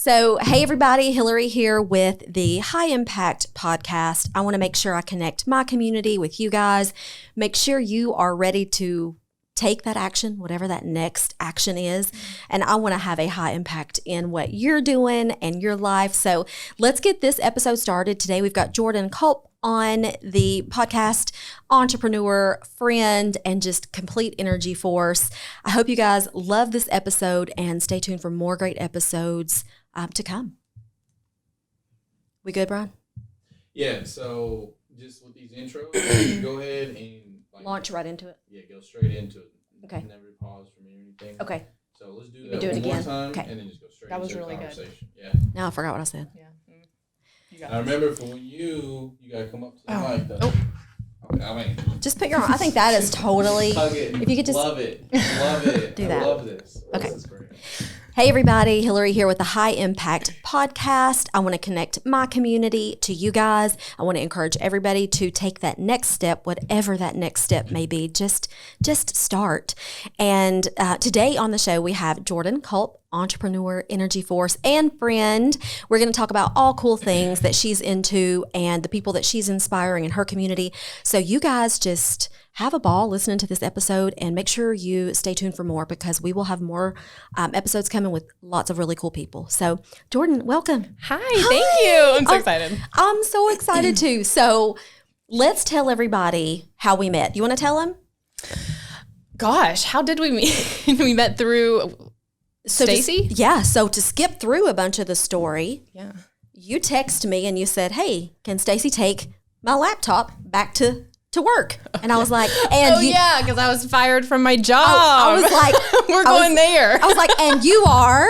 So, hey everybody, Hillary here with the High Impact Podcast. I want to make sure I connect my community with you guys. Make sure you are ready to take that action, whatever that next action is. And I want to have a high impact in what you're doing and your life. So let's get this episode started. Today we've got Jordan Culp on the podcast, entrepreneur, friend, and just complete energy force. I hope you guys love this episode and stay tuned for more great episodes to come. We good, Brian? Yeah, so just with these intros, go ahead and launch right into it. Yeah, go straight into it. Okay. Never pause for me or anything. Okay. So let's do You that do it one again. more time, Okay. and then just go straight That was into really the good. conversation. Yeah. Now I forgot what I said. Yeah. You got I this. remember for when you gotta come up to the mic though. Oh. Okay, I mean, Just put your arm. I think that is totally. hug it. If you could just love it. do that. I love this. Okay. This is great. Hey everybody, Hillary here with the High Impact Podcast. I want to connect my community to you guys. I want to encourage everybody to take that next step, whatever that next step may be. Just start. And today on the show we have Jordan Culp, entrepreneur, energy force, and friend. We're going to talk about all cool things that she's into and the people that she's inspiring in her community. So you guys just have a ball listening to this episode and make sure you stay tuned for more because we will have more episodes coming with lots of really cool people. So Jordan, welcome. Hi, thank you. I'm so excited. I'm so excited too. So let's tell everybody how we met. You want to tell them? Gosh, how did we meet? We met through Stacy? Yeah. So to skip through a bunch of the story, Yeah. you text me and you said, hey, can Stacy take my laptop back to work? And I was like, and yeah, because I was fired from my job. I was like, we're going there. I was like, and you are?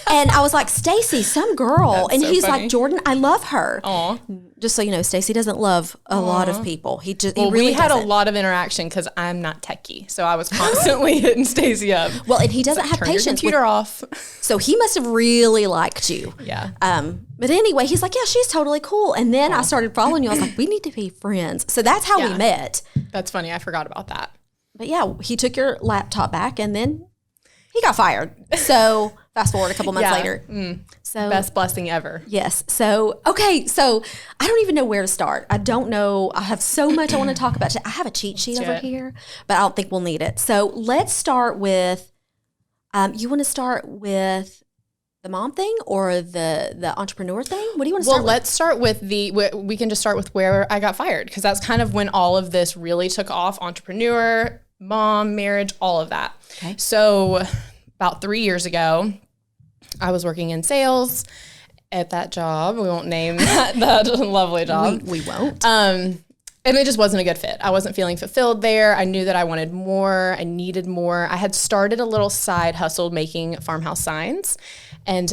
And I was like, Stacy, some girl. That's and so he's funny. like, Jordan, I love her. Aw. Just so you know, Stacy doesn't love a lot of people. He Well, really we had doesn't. a lot of interaction because I'm not techie, so I was constantly hitting Stacy up. Well, and he doesn't have Turn your patience computer with, off. so he must have really liked you. Yeah. But anyway, he's like, yeah, she's totally cool. And then I started following you. I was like, we need to be friends. So that's how we Yeah. met. That's funny. I forgot about that. But yeah, he took your laptop back and then he got fired. So fast forward a couple months Yeah. later. So Best blessing ever. yes. So, okay. So I don't even know where to start. I don't know. I have so much I want to talk about. I have a cheat sheet over here, but I don't think we'll need it. So let's start with, you want to start with the mom thing or the entrepreneur thing? What do you want to start Well, with? let's start with we can just start with where I got fired because that's kind of when all of this really took off. Entrepreneur, mom, marriage, all of that. Okay. So about 3 years ago, I was working in sales at that job. We won't name that lovely job. We won't. And it just wasn't a good fit. I wasn't feeling fulfilled there. I knew that I wanted more. I needed more. I had started a little side hustle making farmhouse signs and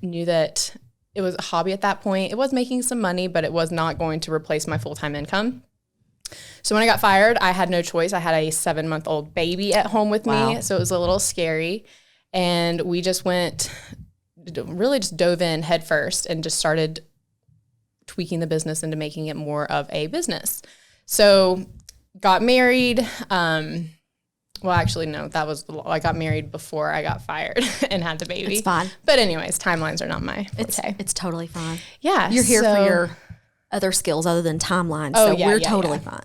knew that it was a hobby at that point. It was making some money, but it was not going to replace my full-time income. So when I got fired, I had no choice. I had a 7-month-old baby at home with Wow. me, so it was a little scary. And we just really just dove in head first and just started tweaking the business into making it more of a business. So got married. Well, actually, no, I got married before I got fired and had the baby. It's fine. But anyways, timelines are not my forte. It's totally fine. Yeah. You're here so for your other skills other than timelines. Oh, So yeah, we're yeah, totally yeah. fine.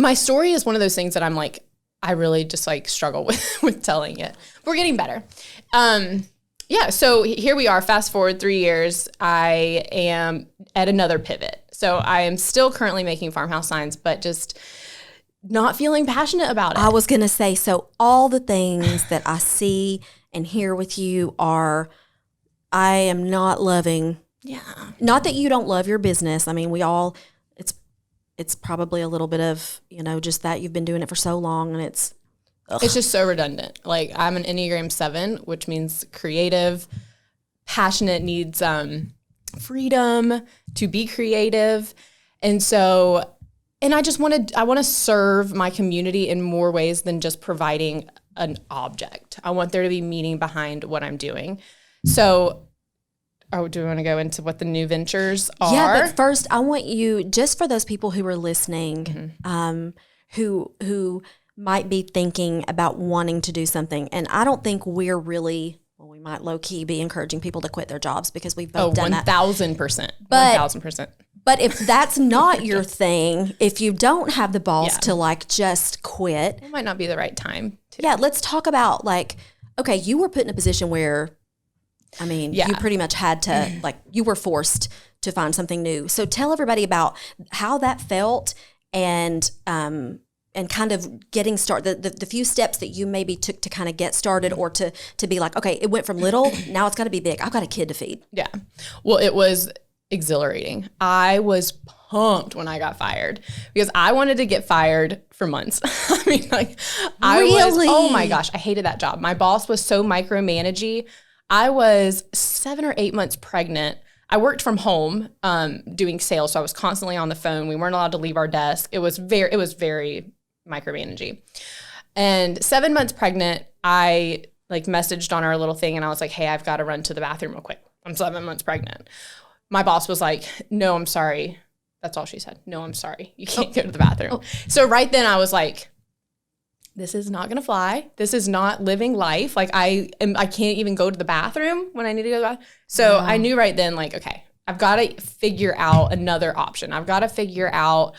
My story is one of those things that I'm like, I really just like struggle with telling it. We're getting better. Yeah, so here we are, fast forward 3 years, I am at another pivot. So I am still currently making farmhouse signs, but just not feeling passionate about it. I was going to say, so all the things that I see and hear with you are, I am not loving, Yeah. not that you don't love your business. I mean, we all, it's probably a little bit of, just that you've been doing it for so long and it's just so redundant. Like I'm an Enneagram 7, which means creative, passionate, needs freedom to be creative. And so, and I want to serve my community in more ways than just providing an object. I want there to be meaning behind what I'm doing. So, do we want to go into what the new ventures are? Yeah, but first I want you, just for those people who are listening, who might be thinking about wanting to do something, and I don't think we're really, well, we might low key be encouraging people to quit their jobs because we've both done that. 1,000%. But 1,000%. But if that's not your thing, if you don't have the balls to like just quit, it might not be the right time. Yeah, let's talk about like, okay, you were put in a position where, I mean, you pretty much had to, like, you were forced to find something new. So tell everybody about how that felt and kind of getting started, the few steps that you maybe took to kind of get started or to be like, okay, it went from little, now it's got to be big. I've got a kid to feed. Yeah. Well, it was exhilarating. I was pumped when I got fired because I wanted to get fired for months. I mean, like, oh my gosh, I hated that job. My boss was so micromanagey. I was 7 or 8 months pregnant. I worked from home doing sales, so I was constantly on the phone. We weren't allowed to leave our desk. It was very micromanagey. And 7 months pregnant, I like messaged on our little thing and I was like, hey, I've got to run to the bathroom real quick. I'm 7 months pregnant. My boss was like, no, I'm sorry. That's all she said. No, I'm sorry. You can't go to the bathroom. So right then I was like, this is not going to fly. This is not living life. Like I can't even go to the bathroom when I need to go to the bathroom. So I knew right then, like, okay, I've got to figure out another option. I've got to figure out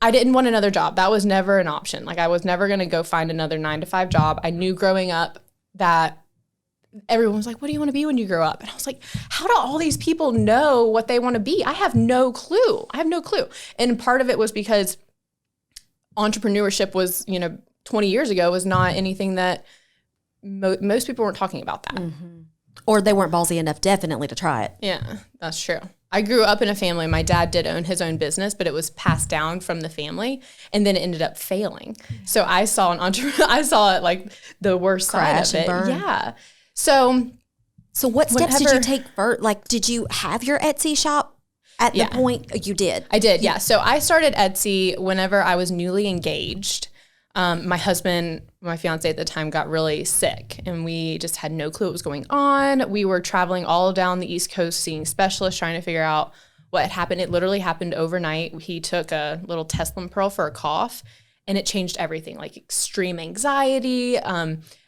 I didn't want another job. That was never an option. Like I was never going to go find another 9-to-5 job. I knew growing up that everyone was like, what do you want to be when you grow up? And I was like, how do all these people know what they want to be? I have no clue. And part of it was because entrepreneurship was, 20 years ago was not anything that most people weren't talking about that. Mm-hmm. Or they weren't ballsy enough definitely to try it. Yeah, that's true. I grew up in a family. My dad did own his own business, but it was passed down from the family and then it ended up failing. So I saw I saw it like the worst Crash side of it. and burn. Yeah. So what steps did you take first? Like, did you have your Etsy shop at the point you did? I did, yeah. So I started Etsy whenever I was newly engaged. My husband, my fiance at the time, got really sick and we just had no clue what was going on. We were traveling all down the East Coast seeing specialists trying to figure out what had happened. It literally happened overnight. He took a little Tesla pearl for a cough and it changed everything, like extreme anxiety,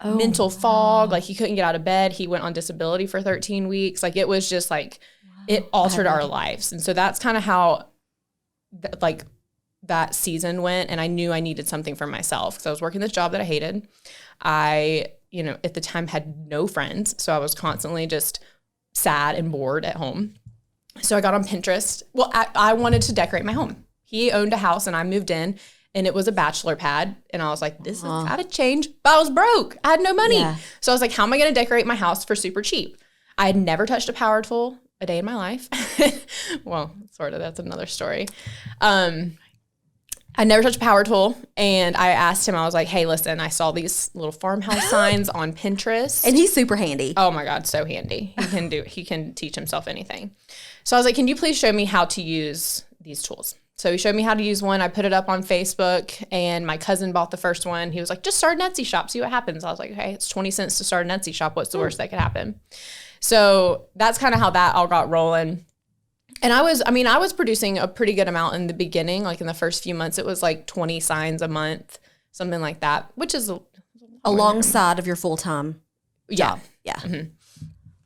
mental fog. Like he couldn't get out of bed. He went on disability for 13 weeks. Like it was just like, it altered our lives. And so that's kind of how that season went. And I knew I needed something for myself because I was working this job that I hated. I, at the time had no friends. So I was constantly just sad and bored at home. So I got on Pinterest. Well, I wanted to decorate my home. He owned a house and I moved in. And it was a bachelor pad. And I was like, this has got to change. But I was broke. I had no money. Yeah. So I was like, how am I going to decorate my house for super cheap? I had never touched a power tool a day in my life. Well, sort of. That's another story. I never touched a power tool. And I asked him, I was like, hey, listen, I saw these little farmhouse signs on Pinterest. And he's super handy. Oh my God, so handy. He can teach himself anything. So I was like, can you please show me how to use these tools? So he showed me how to use one. I put it up on Facebook and my cousin bought the first one. He was like, just start an Etsy shop, see what happens. I was like, okay, it's 20 cents to start an Etsy shop. What's the worst that could happen? So that's kind of how that all got rolling. And I was producing a pretty good amount in the beginning. Like in the first few months, it was like 20 signs a month, something like that, which is alongside of your full-time job. Yeah. Mm-hmm.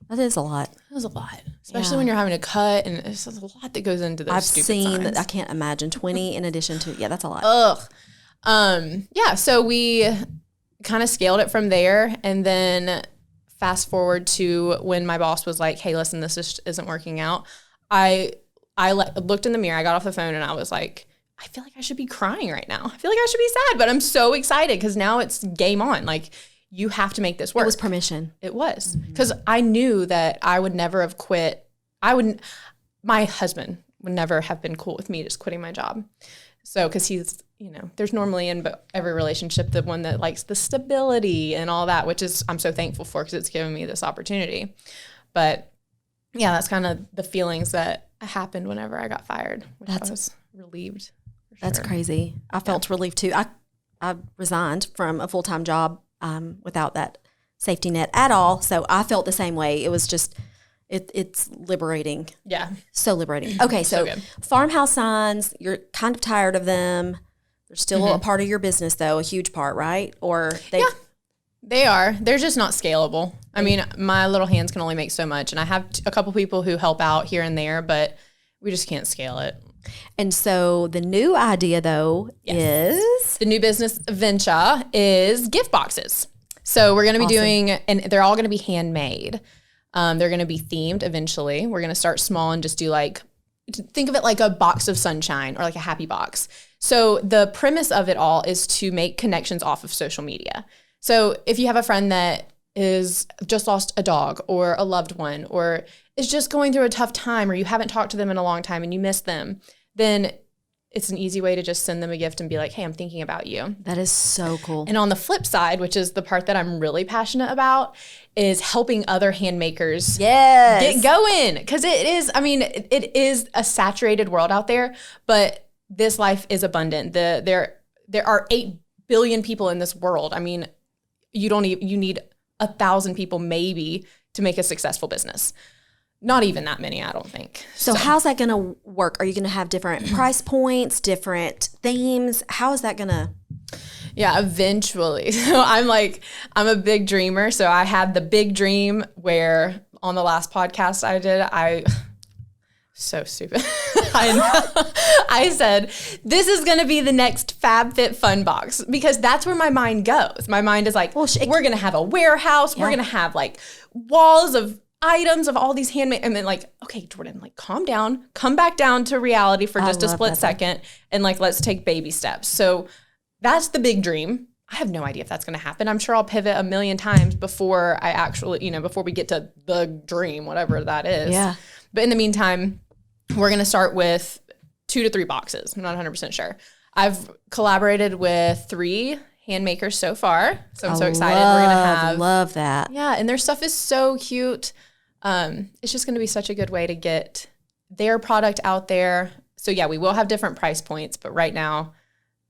That is a lot. It was a lot, especially when you're having to cut, and it's a lot that goes into those stupid signs. I can't imagine 20 in addition to, that's a lot. Ugh. Yeah, so we kind of scaled it from there, and then fast forward to when my boss was like, hey, listen, this just isn't working out. I looked in the mirror, I got off the phone, and I was like, I feel like I should be crying right now. I feel like I should be sad, but I'm so excited because now it's game on. Like, you have to make this work. It was permission. It was. Because I knew that I would never have quit. My husband would never have been cool with me just quitting my job. So, because he's, there's normally in every relationship the one that likes the stability and all that, which is, I'm so thankful for because it's given me this opportunity. But yeah, that's kind of the feelings that happened whenever I got fired. I was relieved. That's crazy. I felt relieved too. I resigned from a full-time job without that safety net at all. So I felt the same way. It was just, it's liberating. Yeah. So liberating. Okay. So farmhouse signs, you're kind of tired of them. They're still a part of your business though, a huge part, right? Or they, They are. They're just not scalable. I mean, my little hands can only make so much. And I have a couple people who help out here and there, but we just can't scale it. And so the new idea, though, is? The new business venture is gift boxes. So we're going to be doing, and they're all going to be handmade. They're going to be themed eventually. We're going to start small and just do like, think of it like a box of sunshine or like a happy box. So the premise of it all is to make connections off of social media. So if you have a friend that is just lost a dog or a loved one or is just going through a tough time or you haven't talked to them in a long time and you miss them, then it's an easy way to just send them a gift and be like, hey, I'm thinking about you. That is so cool. And on the flip side, which is the part that I'm really passionate about, is helping other handmakers get going. Because it is, I mean, it is a saturated world out there, but this life is abundant. There are 8 billion people in this world. I mean, you need 1,000 people maybe to make a successful business. Not even that many, I don't think. So how's that going to work? Are you going to have different price points, different themes? How is that going to? Yeah, eventually. So I'm a big dreamer. So I had the big dream where on the last podcast I did, so stupid. I said, this is going to be the next FabFitFun box because that's where my mind goes. My mind is like, well, we're going to have a warehouse. Yeah. We're going to have like walls of items of all these handmade, and then like, okay, Jordan, like calm down, come back down to reality for just a split second and like, let's take baby steps. So that's the big dream. I have no idea if that's going to happen. I'm sure I'll pivot a million times before I actually, before we get to the dream, whatever that is. Yeah. But in the meantime, we're going to start with 2 to 3 boxes. I'm not 100% sure. I've collaborated with 3 hand makers so far. So I'm so excited. We're going to love that. Yeah. And their stuff is so cute. It's just going to be such a good way to get their product out there. So yeah, we will have different price points, but right now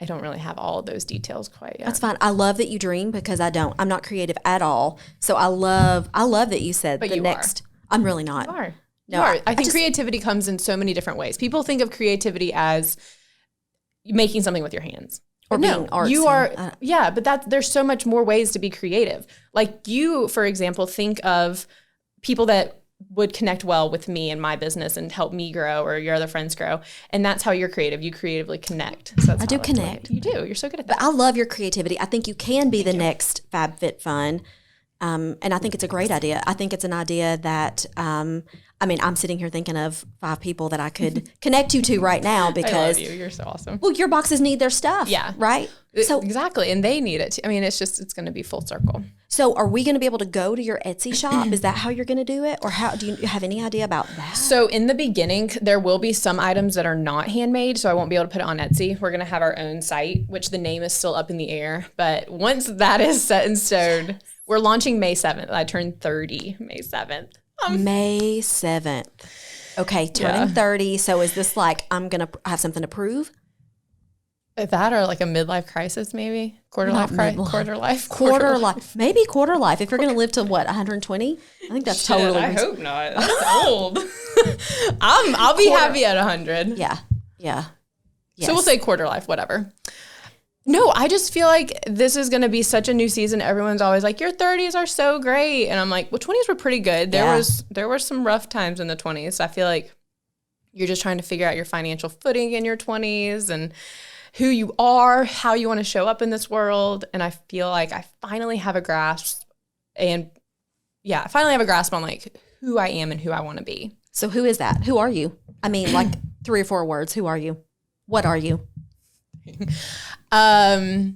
I don't really have all of those details quite yet. That's fine. I love that you dream because I'm not creative at all. So I love that you said the next. I'm really not. You are. No, you are. I think creativity comes in so many different ways. People think of creativity as making something with your hands. Or being artsy. You are, but there's so much more ways to be creative. Like you, for example, think of people that would connect well with me and my business and help me grow or your other friends grow. And that's how you're creative. You creatively connect. So that's I do connect. You do. You're so good at that. But I love your creativity. I think you can be the next FabFitFun. And I think it's a great idea. I think it's an idea that, I'm sitting here thinking of 5 people that I could connect you to right now because I love you. You're so awesome. Well, your boxes need their stuff. Yeah. Right? So exactly. And they need it too. I mean, it's going to be full circle. So are we going to be able to go to your Etsy shop? Is that how you're going to do it? Or how do you have any idea about that? So in the beginning, there will be some items that are not handmade. So I won't be able to put it on Etsy. We're going to have our own site, which the name is still up in the air. But once that is set in stone, we're launching May 7th. I turned 30 May 7th. May 7th. Okay, turning 30. So is this like I'm going to have something to prove? That or like a midlife crisis, maybe quarter life. Maybe quarter life. If you're going to live to what 120, I think that's totally. I hope not. That's old. I'll be happy at 100. Yeah. Yes. So we'll say quarter life, whatever. No, I just feel like this is going to be such a new season. Everyone's always like, your 30s are so great. And I'm like, well, 20s were pretty good. There were some rough times in the 20s. I feel like you're just trying to figure out your financial footing in your 20s and who you are, how you want to show up in this world. And I feel like I finally have a grasp on like who I am and who I want to be. So who is that? Who are you? I mean, like 3 or 4 words. Who are you? What are you? I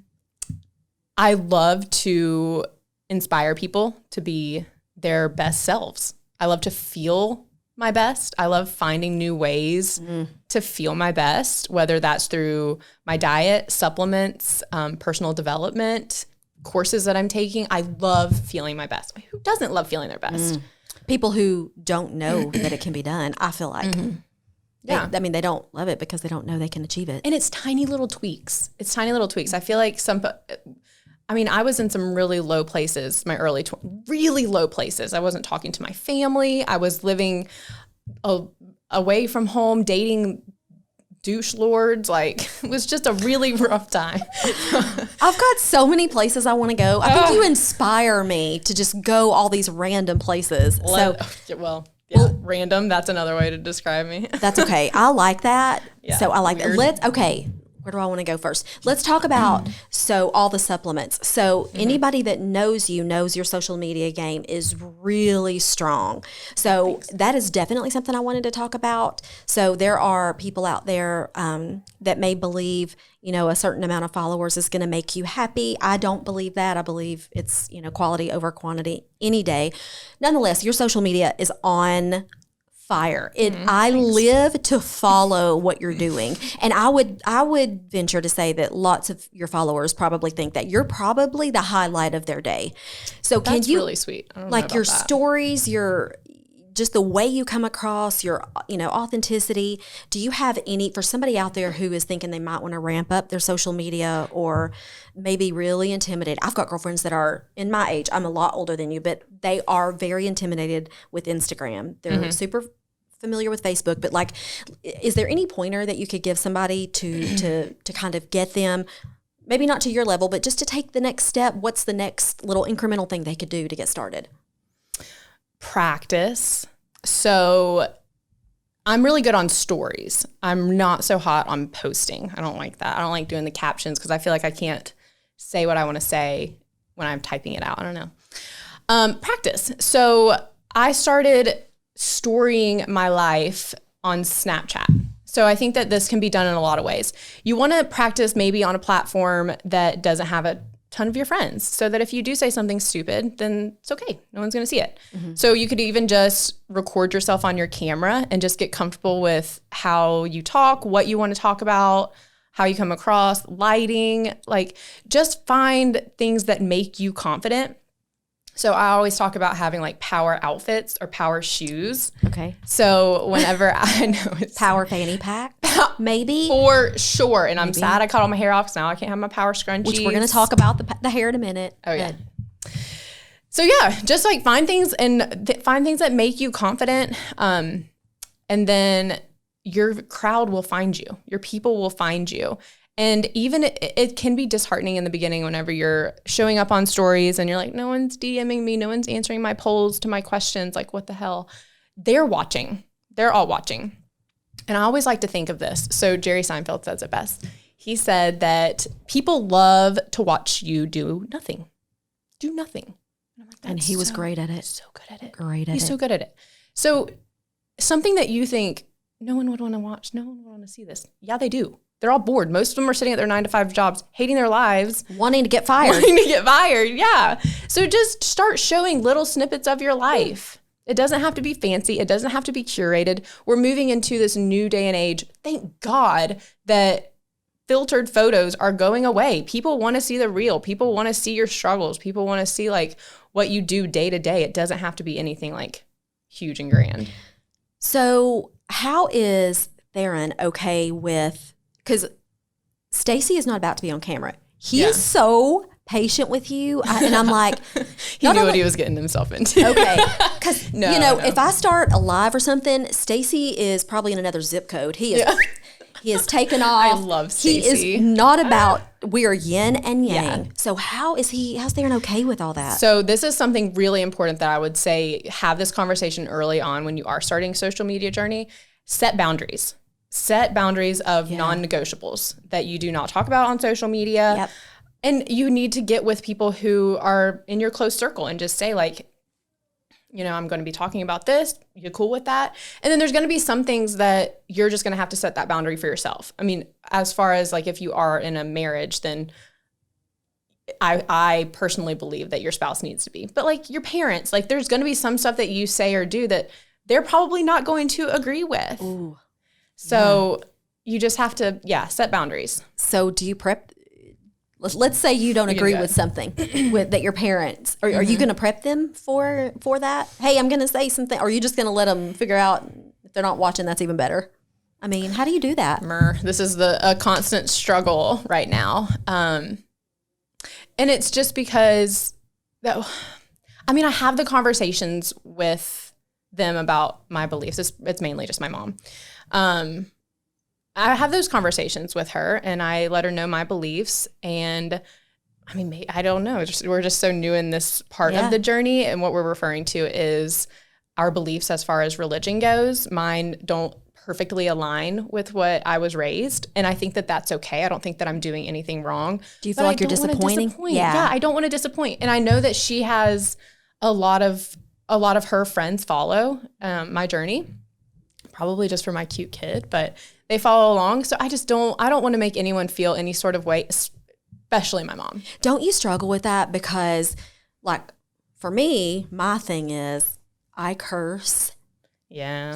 love to inspire people to be their best selves. I love to feel my best. I love finding new ways to feel my best, whether that's through my diet, supplements, personal development, courses that I'm taking. I love feeling my best. I mean, who doesn't love feeling their best? People who don't know that it can be done, I feel like. They don't love it because they don't know they can achieve it. And it's tiny little tweaks. I feel like I was in some really low places, really low places. I wasn't talking to my family. I was living away from home, dating douche lords. Like, it was just a really rough time. I've got so many places I want to go. I think you inspire me to just go all these random places. Random. That's another way to describe me. That's okay. I like that. Yeah, so I like weird. that. Where do I want to go first? Let's talk about, all the supplements. So anybody that knows you knows your social media game is really strong. So that is definitely something I wanted to talk about. So there are people out there that may believe, a certain amount of followers is going to make you happy. I don't believe that. I believe it's, quality over quantity any day. Nonetheless, your social media is on fire. I live to follow what you're doing. And I would venture to say that lots of your followers probably think that you're probably the highlight of their day. So That's really sweet. I don't know about your that. Stories, just the way you come across, your authenticity. Do you have any, for somebody out there who is thinking they might want to ramp up their social media or maybe really intimidated? I've got girlfriends that are in my age. I'm a lot older than you, but they are very intimidated with Instagram. They're super familiar with Facebook, but like, is there any pointer that you could give somebody to kind of get them, maybe not to your level, but just to take the next step? What's the next little incremental thing they could do to get started? Practice. So I'm really good on stories. I'm not so hot on posting. I don't like that. I don't like doing the captions because I feel like I can't say what I want to say when I'm typing it out. I don't know. Practice. So I started storying my life on Snapchat. So I think that this can be done in a lot of ways. You want to practice maybe on a platform that doesn't have a ton of your friends, so that if you do say something stupid, then it's okay. No one's going to see it. So you could even just record yourself on your camera and just get comfortable with how you talk, what you want to talk about, how you come across, lighting, like just find things that make you confident. So I always talk about having like power outfits or power shoes. Okay. So whenever I know it's Power fanny pack, maybe? for sure. And I'm sad I cut all my hair off because now I can't have my power scrunchies. Which we're going to talk about the hair in a minute. Oh, yeah. So yeah, just like find things that make you confident. And then your crowd will find you. Your people will find you. And even it can be disheartening in the beginning whenever you're showing up on stories and you're like, no one's DMing me, no one's answering my polls to my questions. Like, what the hell? They're watching. They're all watching. And I always like to think of this. So Jerry Seinfeld says it best. He said that people love to watch you do nothing. Do nothing. And he was great at it. So good at it. He's so good at it. So something that you think no one would want to watch, no one would want to see this. Yeah, they do. They're all bored. Most of them are sitting at their 9-to-5 jobs, hating their lives. Wanting to get fired. Yeah. So just start showing little snippets of your life. It doesn't have to be fancy. It doesn't have to be curated. We're moving into this new day and age. Thank God that filtered photos are going away. People want to see the real. People want to see your struggles. People want to see like what you do day to day. It doesn't have to be anything like huge and grand. So how is Theron okay with, because Stacy is not about to be on camera. He is so patient with you. And I'm like, he knew what he was getting himself into. Okay. Because, if I start a live or something, Stacy is probably in another zip code. He is taken off. I love Stacy. He is not about, we are yin and yang. Yeah. So how's Theron okay with all that? So this is something really important that I would say, have this conversation early on when you are starting a social media journey. Set boundaries. Set boundaries of non-negotiables that you do not talk about on social media. Yep. And you need to get with people who are in your close circle and just say like, I'm going to be talking about this. You cool with that? And then there's going to be some things that you're just going to have to set that boundary for yourself. I mean, as far as like if you are in a marriage, then I personally believe that your spouse needs to be. But like your parents, like there's going to be some stuff that you say or do that they're probably not going to agree with. Ooh. So you just have to, set boundaries. So do you prep? Let's say you don't agree with something that your parents, are you going to prep them for that? Hey, I'm going to say something. Or are you just going to let them figure out if they're not watching, that's even better? I mean, how do you do that? This is a constant struggle right now. And it's just because I have the conversations with them about my beliefs. It's mainly just my mom. I have those conversations with her, and I let her know my beliefs. And I mean, I don't know. We're just so new in this part of the journey. And what we're referring to is our beliefs as far as religion goes. Mine don't perfectly align with what I was raised. And I think that that's okay. I don't think that I'm doing anything wrong. Do you feel like you're disappointing? Yeah, I don't want to disappoint. And I know that she has a lot of her friends follow my journey, probably just for my cute kid, but they follow along. So I don't want to make anyone feel any sort of way, especially my mom. Don't you struggle with that? Because like for me, my thing is I curse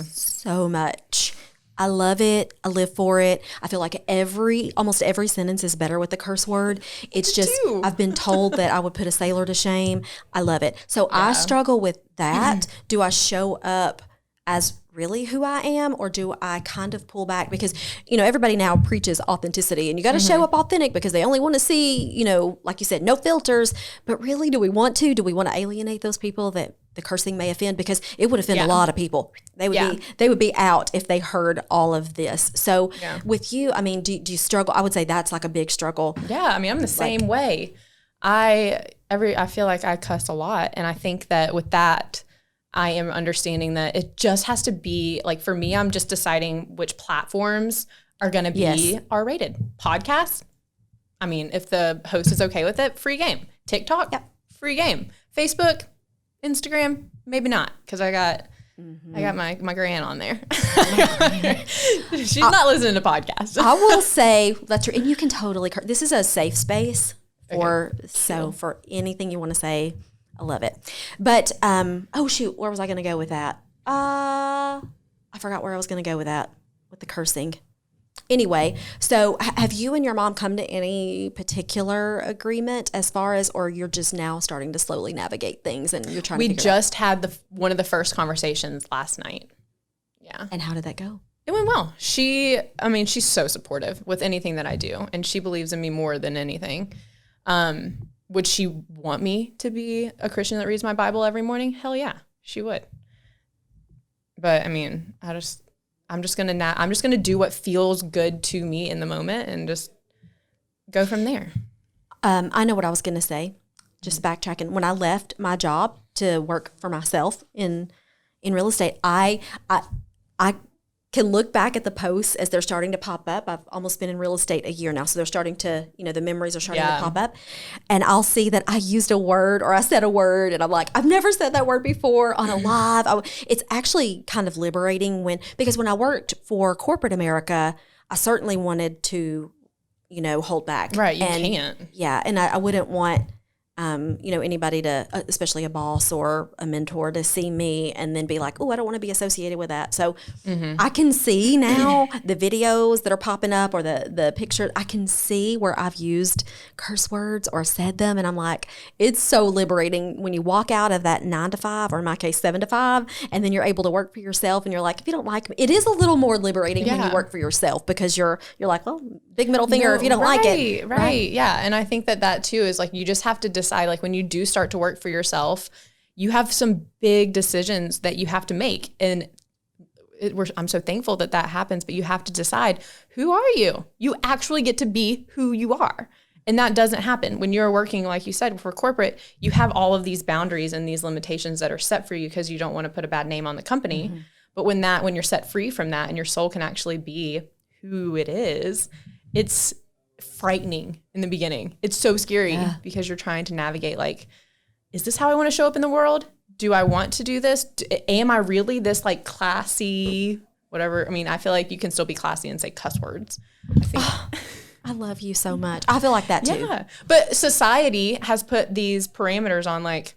so much. I love it. I live for it. I feel like almost every sentence is better with the curse word. It's just, I've been told that I would put a sailor to shame. I love it. So I struggle with that. Do I show up as really who I am, or do I kind of pull back? Because, everybody now preaches authenticity, and you got to show up authentic because they only want to see, like you said, no filters. But really, do we want to alienate those people that the cursing may offend? Because it would offend a lot of people. They would be out if they heard all of this. So with you, I mean, do you struggle? I would say that's like a big struggle. Yeah. I mean, I'm the same way. I feel like I cuss a lot. And I think that with that, I am understanding that it just has to be, like, for me, I'm just deciding which platforms are going to be R-rated. Podcasts, I mean, if the host is okay with it, free game. TikTok, free game. Facebook, Instagram, maybe not, because I got my gran on there. She's not listening to podcasts. I will say, that's and you can totally, this is a safe space for anything you want to say. I love it. But, oh shoot, where was I going to go with that? I forgot where I was going to go with that, with the cursing. Anyway, so have you and your mom come to any particular agreement as far as, or you're just now starting to slowly navigate things and you're trying to figure out? We just had one of the first conversations last night. Yeah. And how did that go? It went well. She's so supportive with anything that I do, and she believes in me more than anything. Would she want me to be a Christian that reads my Bible every morning? Hell yeah, she would. But I mean, I'm just gonna do what feels good to me in the moment and just go from there. I know what I was gonna say. Just backtracking. When I left my job to work for myself in real estate, I can look back at the posts as they're starting to pop up. I've almost been in real estate a year now, so they're starting to, the memories are starting to pop up. And I'll see that I used a word or I said a word, and I'm like, I've never said that word before on a live. It's actually kind of liberating because when I worked for corporate America, I certainly wanted to, hold back. Right, you can't. Yeah, and I wouldn't want anybody to, especially a boss or a mentor, to see me and then be like, oh, I don't want to be associated with that. So I can see now the videos that are popping up or the picture. I can see where I've used curse words or said them. And I'm like, it's so liberating when you walk out of that 9 to 5, or in my case, 7 to 5, and then you're able to work for yourself. And you're like, if you don't like me, it is a little more liberating when you work for yourself, because you're like, well, big middle finger if you don't like it. Right. Yeah. And I think that too is like, you just have to decide, like, when you do start to work for yourself, you have some big decisions that you have to make. And I'm so thankful that happens, but you have to decide, who are you? You actually get to be who you are. And that doesn't happen when you're working, like you said, for corporate. You have all of these boundaries and these limitations that are set for you because you don't want to put a bad name on the company. Mm-hmm. But when you're set free from that and your soul can actually be who it is, it's frightening in the beginning. It's so scary because you're trying to navigate, like, is this how I want to show up in the world? Do I want to do this? Am I really this, like, classy, whatever? I mean, I feel like you can still be classy and say cuss words. I love you so much. I feel like that too. Yeah. But society has put these parameters on, like,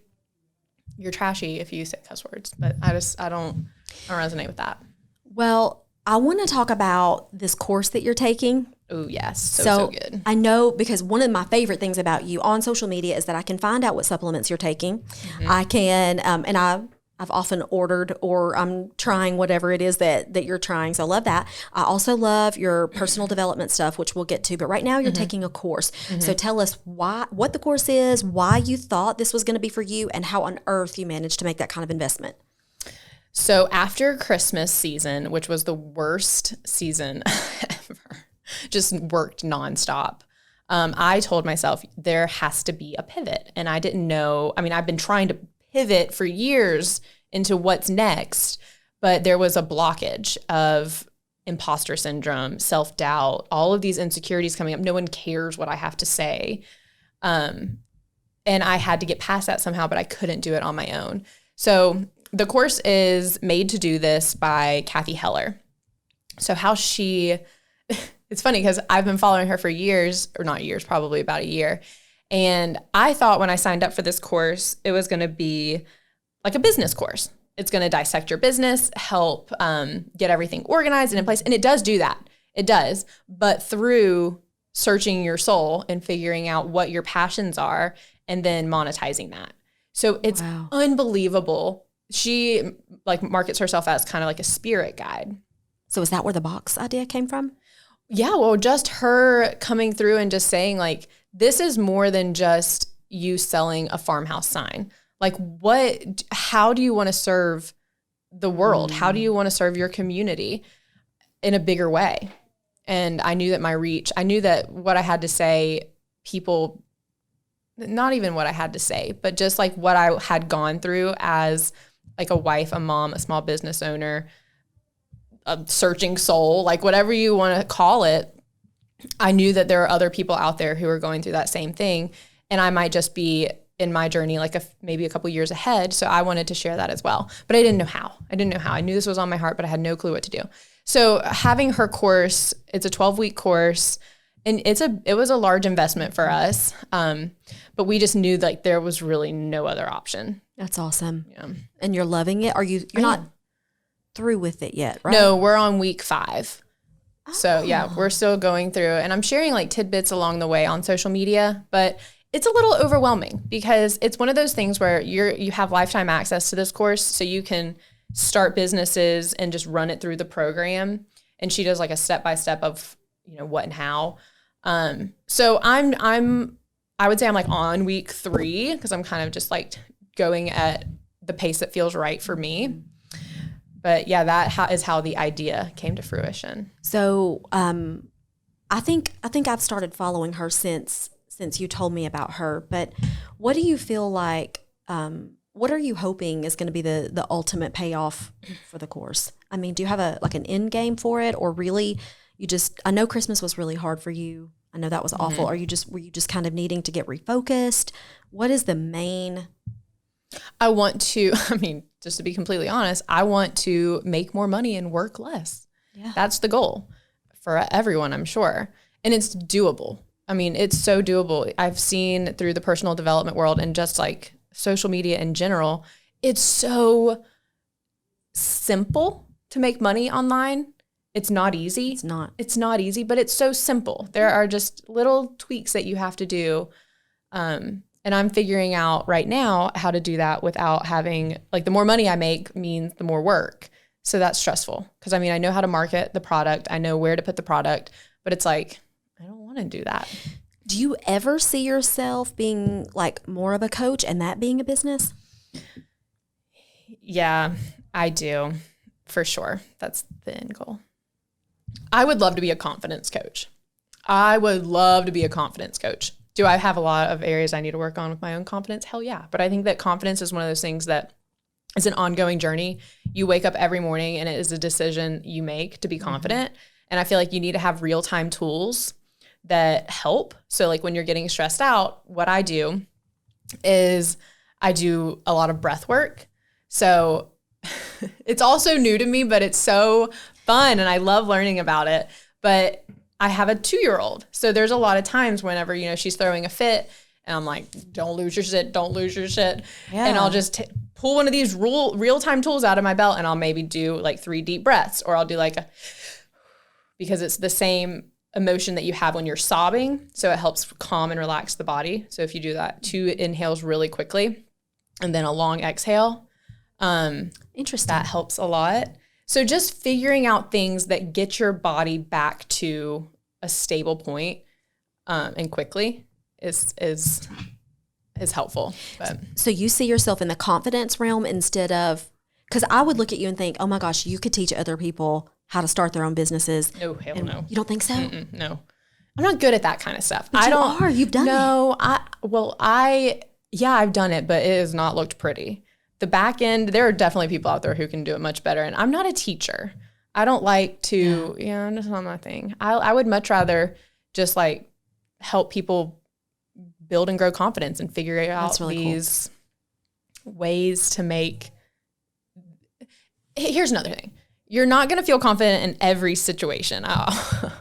you're trashy if you say cuss words. But I don't resonate with that. Well, I want to talk about this course that you're taking. Oh, yes. So good. I know, because one of my favorite things about you on social media is that I can find out what supplements you're taking. Mm-hmm. I can, and I've often ordered, or I'm trying whatever it is that you're trying. So I love that. I also love your personal development stuff, which we'll get to. But right now you're taking a course. Mm-hmm. So tell us what the course is, why you thought this was going to be for you, and how on earth you managed to make that kind of investment. So after Christmas season, which was the worst season ever, just worked nonstop. I told myself there has to be a pivot. And I didn't know. I mean, I've been trying to pivot for years into what's next, but there was a blockage of imposter syndrome, self-doubt, all of these insecurities coming up. No one cares what I have to say. And I had to get past that somehow, but I couldn't do it on my own. So the course is Made to Do This by Kathy Heller. So how she, it's funny because I've been following her for years, or not years, probably about a year. And I thought when I signed up for this course, it was going to be like a business course. It's going to dissect your business, help get everything organized and in place. And it does do that. It does. But through searching your soul and figuring out what your passions are and then monetizing that. So it's unbelievable. She like markets herself as kind of like a spirit guide. So is that where the box idea came from? Yeah, well, just her coming through and just saying like, this is more than just you selling a farmhouse sign. Like how do you want to serve the world? How do you want to serve your community in a bigger way? And I knew that my reach, I knew that what I had to say, people, not even what I had to say, but just like what I had gone through as like a wife, a mom, a small business owner, a searching soul, like whatever you want to call it. I knew that there are other people out there who are going through that same thing. And I might just be in my journey, like maybe a couple years ahead. So I wanted to share that as well, but I didn't know how. I knew this was on my heart, but I had no clue what to do. So having her course, it's a 12-week course, and it was a large investment for us. But we just knew like there was really no other option. That's awesome. Yeah. And you're loving it? You're not through with it yet, right? No, we're on week 5. Oh. So yeah, we're still going through, and I'm sharing like tidbits along the way on social media, but it's a little overwhelming because it's one of those things where you have lifetime access to this course, so you can start businesses and just run it through the program. And she does like a step-by-step of, what and how. So I would say I'm like on week 3 because I'm kind of just like going at the pace that feels right for me. But yeah, that is how the idea came to fruition. So I think I've started following her since you told me about her. But what do you feel like? What are you hoping is going to be the ultimate payoff for the course? I mean, do you have an end game for it, or really I know Christmas was really hard for you. I know that was awful. Were you just kind of needing to get refocused? What is the main? Just to be completely honest, I want to make more money and work less. Yeah. That's the goal for everyone, I'm sure. And it's doable. I mean, it's so doable. I've seen through the personal development world and just like social media in general, it's so simple to make money online. It's not easy. It's not easy, but it's so simple. There are just little tweaks that you have to do. And I'm figuring out right now how to do that without having, like, the more money I make means the more work. So that's stressful because, I know how to market the product. I know where to put the product, but it's like, I don't want to do that. Do you ever see yourself being like more of a coach and that being a business? Yeah, I do, for sure. That's the end goal. I would love to be a confidence coach. Do I have a lot of areas I need to work on with my own confidence? Hell yeah. But I think that confidence is one of those things that is an ongoing journey. You wake up every morning and it is a decision you make to be confident. And I feel like you need to have real-time tools that help. So like when you're getting stressed out, what I do is I do a lot of breath work. So it's also new to me, but it's so fun and I love learning about it. But I have a 2-year-old. So there's a lot of times whenever, she's throwing a fit and I'm like, don't lose your shit. Yeah. And I'll just pull one of these real-time tools out of my belt and I'll maybe do like 3 deep breaths, or I'll do because it's the same emotion that you have when you're sobbing. So it helps calm and relax the body. So if you do that, 2 inhales really quickly and then a long exhale, interesting. That helps a lot. So just figuring out things that get your body back to a stable point and quickly is helpful. But. So you see yourself in the confidence realm instead of, because I would look at you and think, oh my gosh, you could teach other people how to start their own businesses. No, hell no. You don't think so? No. I'm not good at that kind of stuff. But you are. You've done it. No, I've done it, but it has not looked pretty. The back end, there are definitely people out there who can do it much better. And I'm not a teacher. I don't like to, that's not my thing. I would much rather just like help people build and grow confidence and figure out these ways to make. Here's another thing. You're not going to feel confident in every situation. I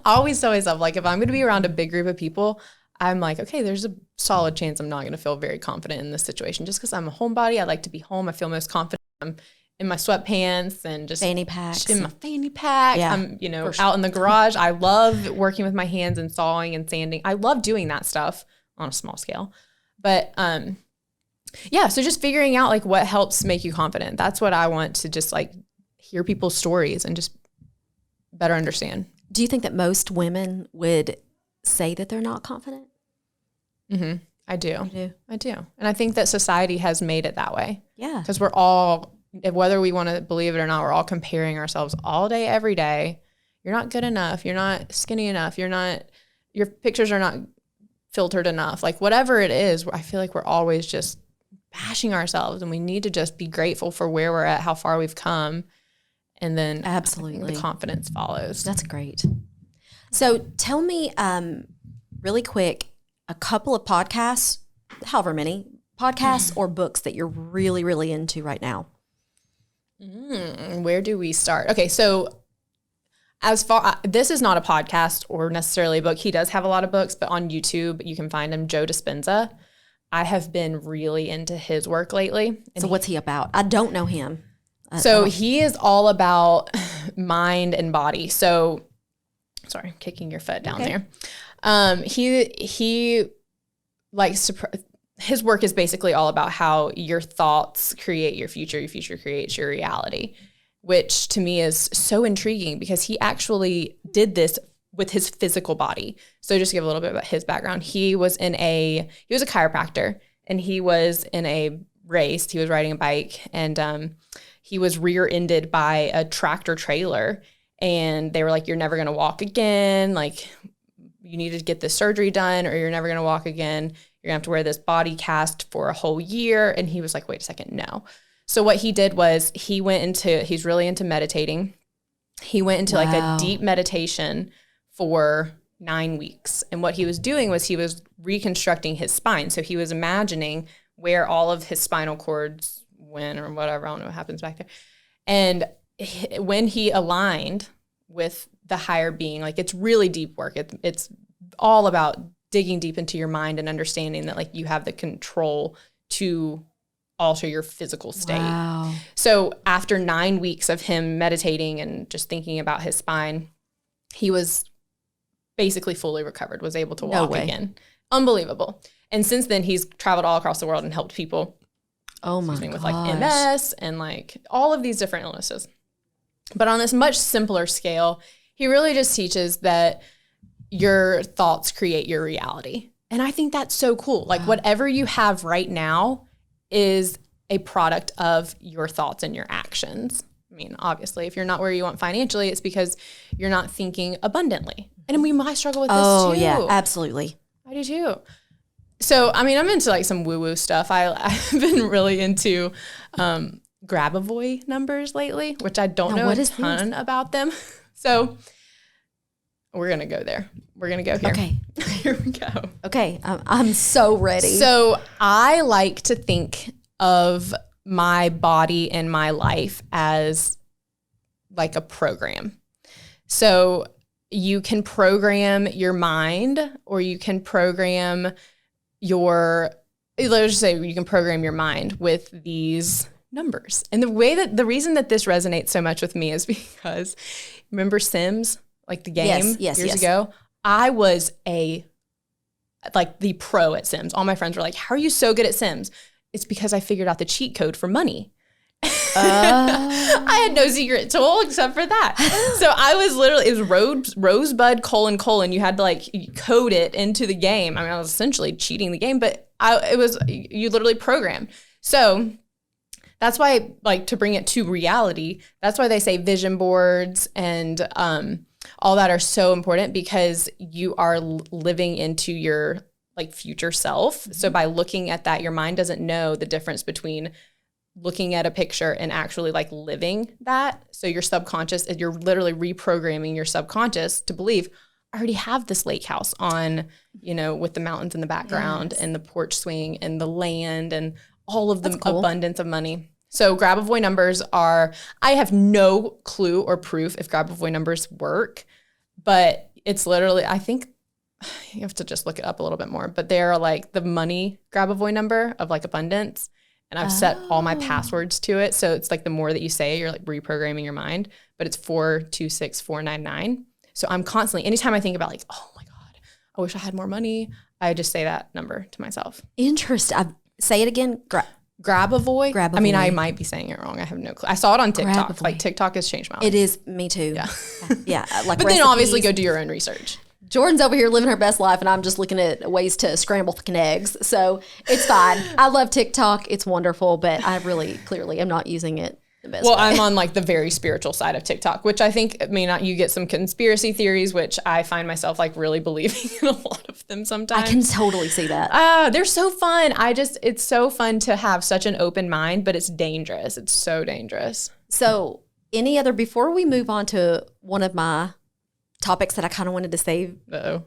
always tell myself, like, if I'm going to be around a big group of people, I'm like, okay, there's a solid chance I'm not going to feel very confident in this situation just because I'm a homebody. I like to be home. I feel most confident. I'm in my sweatpants and just fanny packs. In my fanny pack. Yeah, I'm, out in the garage. I love working with my hands and sawing and sanding. I love doing that stuff on a small scale. But, so just figuring out like what helps make you confident. That's what I want to just like hear people's stories and just better understand. Do you think that most women would say that they're not confident? Mm-hmm. I do. You do? I do. And I think that society has made it that way. Yeah. Because we're all, whether we want to believe it or not, we're all comparing ourselves all day, every day. You're not good enough. You're not skinny enough. Your pictures are not filtered enough. Like whatever it is, I feel like we're always just bashing ourselves, and we need to just be grateful for where we're at, how far we've come. And then absolutely the confidence follows. That's great. So tell me really quick, a couple of podcasts, however many, podcasts or books that you're really, really into right now. Where do we start? Okay, so this is not a podcast or necessarily a book. He does have a lot of books, but on YouTube, you can find him, Joe Dispenza. I have been really into his work lately. So what's he about? I don't know him. So he is all about mind and body. So, sorry, kicking your foot down there. He likes to, his work is basically all about how your thoughts create your future creates your reality, which to me is so intriguing because he actually did this with his physical body. So just to give a little bit about his background, he was a chiropractor, and he was in a race. He was riding a bike, and he was rear-ended by a tractor trailer, and they were like, you're never going to walk again. Like, you need to get this surgery done, or you're never going to walk again. You're going to have to wear this body cast for a whole year. And he was like, wait a second, no. So what he did was he's really into meditating. He went into like a deep meditation for 9 weeks. And what he was doing was he was reconstructing his spine. So he was imagining where all of his spinal cords went or whatever. I don't know what happens back there. And when he aligned with the higher being, like it's really deep work. It's all about digging deep into your mind and understanding that like you have the control to alter your physical state. Wow. So after 9 weeks of him meditating and just thinking about his spine, he was basically fully recovered, was able to walk again. Unbelievable. And since then, he's traveled all across the world and helped people. Oh my gosh. With like MS and like all of these different illnesses. But on this much simpler scale, he really just teaches that your thoughts create your reality. And I think that's so cool. Like whatever you have right now is a product of your thoughts and your actions. I mean, obviously, if you're not where you want financially, it's because you're not thinking abundantly. And we might struggle with this too. Oh, yeah, absolutely. I do too. So, I mean, I'm into like some woo-woo stuff. I've been really into Grabavoy numbers lately, which I don't know a ton about them. So we're going to go there. We're going to go here. Okay. Here we go. Okay. I'm so ready. So I like to think of my body and my life as like a program. So you can program your mind, or you can program let's just say you can program your mind with these numbers. And the reason that this resonates so much with me is because, remember Sims, like the game years ago? I was the pro at Sims. All my friends were like, how are you so good at Sims? It's because I figured out the cheat code for money. I had no secret tool except for that. So I was literally, it was Rosebud : you had to like code it into the game. I mean, I was essentially cheating the game, but you literally programmed. So That's why, like, to bring it to reality, that's why they say vision boards and all that are so important, because you are living into your like future self. So by looking at that, your mind doesn't know the difference between looking at a picture and actually like living that. So your subconscious, you're literally reprogramming your subconscious to believe, I already have this lake house on, you know, with the mountains in the background and the porch swing and the land and all of the abundance of money. So Grabavoy numbers are, I have no clue or proof if Grabavoy numbers work, but it's literally, I think you have to just look it up a little bit more, but they're like the money Grabavoy number of like abundance. And I've set all my passwords to it. So it's like the more that you say, you're like reprogramming your mind, but it's 426499. So I'm constantly, anytime I think about like, oh my God, I wish I had more money, I just say that number to myself. Interesting. Say it again. Grabavoy. I mean, I might be saying it wrong. I have no clue. I saw it on TikTok. Grabavoy. Like TikTok has changed my life. It is. Me too. Yeah. Yeah. Like, but then obviously go do your own research. Jordan's over here living her best life, and I'm just looking at ways to scramble fucking eggs. So it's fine. I love TikTok. It's wonderful, but I really clearly am not using it the best way. I'm on like the very spiritual side of TikTok, which I think, I mean, you get some conspiracy theories, which I find myself like really believing in a lot of them sometimes. I can totally see that. They're so fun. It's so fun to have such an open mind, but it's dangerous. It's so dangerous. So before we move on to one of my topics that I kind of wanted to save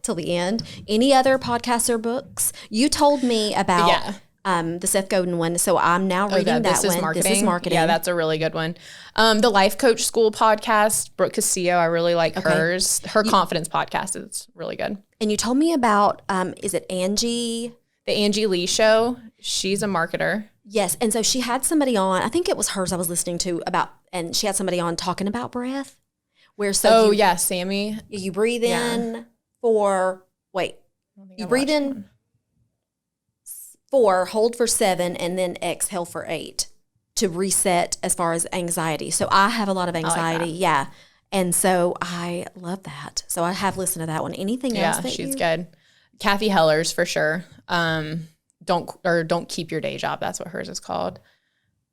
till the end, any other podcasts or books? You told me about the Seth Godin one, so I'm now reading that one. This is marketing. Yeah, that's a really good one. The Life Coach School podcast, Brooke Castillo, I really like hers. Her confidence podcast is really good. And you told me about, is it Angie? The Angie Lee Show. She's a marketer. Yes, and so she had somebody on, I think it was hers I was listening to and she had somebody on talking about breath. Sammy. You breathe in you breathe in 4, hold for 7, and then exhale for 8 to reset as far as anxiety. So I have a lot of anxiety. Yeah. And so I love that. So I have listened to that one. Anything else that she's good. Kathy Heller's for sure. Don't keep your day job. That's what hers is called.